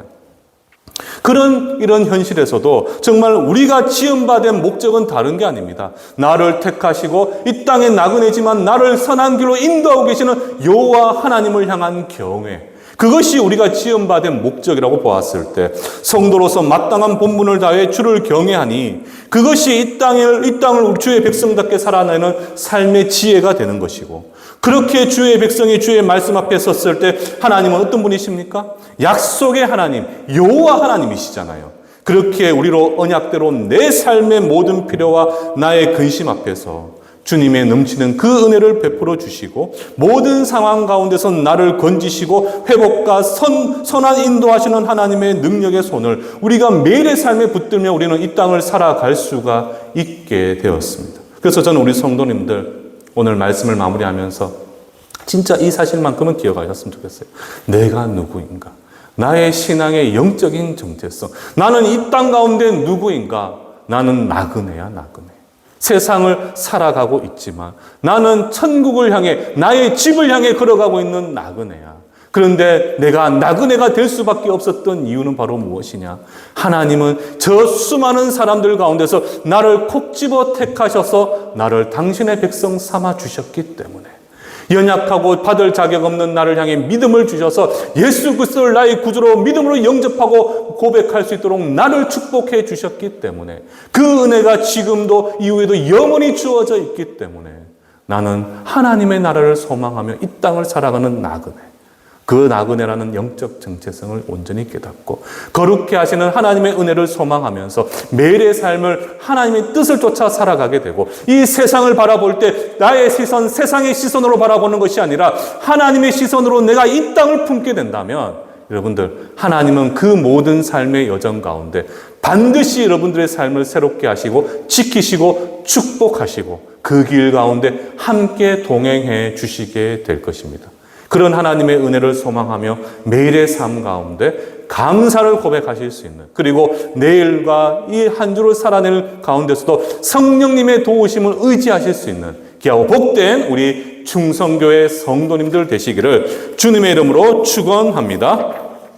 이런 현실에서도 정말 우리가 지음받은 목적은 다른 게 아닙니다. 나를 택하시고 이 땅에 나그네지만 나를 선한 길로 인도하고 계시는 여호와 하나님을 향한 경외, 그것이 우리가 지음받은 목적이라고 보았을 때 성도로서 마땅한 본분을 다해 주를 경외하니 그것이 이 땅을 주의 백성답게 살아내는 삶의 지혜가 되는 것이고, 그렇게 주의 백성이 주의 말씀 앞에 섰을 때 하나님은 어떤 분이십니까? 약속의 하나님, 여호와 하나님이시잖아요. 그렇게 우리로 언약대로 내 삶의 모든 필요와 나의 근심 앞에서 주님의 넘치는 그 은혜를 베풀어 주시고 모든 상황 가운데서 나를 건지시고 회복과 선한 인도하시는 하나님의 능력의 손을 우리가 매일의 삶에 붙들며 우리는 이 땅을 살아갈 수가 있게 되었습니다. 그래서 저는 우리 성도님들 오늘 말씀을 마무리하면서 진짜 이 사실만큼은 기억하셨으면 좋겠어요. 내가 누구인가? 나의 신앙의 영적인 정체성. 나는 이 땅 가운데 누구인가? 나는 나그네야, 나그네. 세상을 살아가고 있지만 나는 천국을 향해, 나의 집을 향해 걸어가고 있는 나그네야. 그런데 내가 나그네가 될 수밖에 없었던 이유는 바로 무엇이냐? 하나님은 저 수많은 사람들 가운데서 나를 콕 집어 택하셔서 나를 당신의 백성 삼아 주셨기 때문에, 연약하고 받을 자격 없는 나를 향해 믿음을 주셔서 예수 그리스도를 나의 구주로 믿음으로 영접하고 고백할 수 있도록 나를 축복해 주셨기 때문에, 그 은혜가 지금도 이후에도 영원히 주어져 있기 때문에 나는 하나님의 나라를 소망하며 이 땅을 살아가는 나그네, 그 나그네라는 영적 정체성을 온전히 깨닫고 거룩해 하시는 하나님의 은혜를 소망하면서 매일의 삶을 하나님의 뜻을 쫓아 살아가게 되고, 이 세상을 바라볼 때 나의 시선, 세상의 시선으로 바라보는 것이 아니라 하나님의 시선으로 내가 이 땅을 품게 된다면, 여러분들, 하나님은 그 모든 삶의 여정 가운데 반드시 여러분들의 삶을 새롭게 하시고 지키시고 축복하시고 그 길 가운데 함께 동행해 주시게 될 것입니다. 그런 하나님의 은혜를 소망하며 매일의 삶 가운데 감사를 고백하실 수 있는, 그리고 내일과 이 한 주를 살아낼 가운데서도 성령님의 도우심을 의지하실 수 있는 귀하고 복된 우리 충성교회 성도님들 되시기를 주님의 이름으로 축원합니다.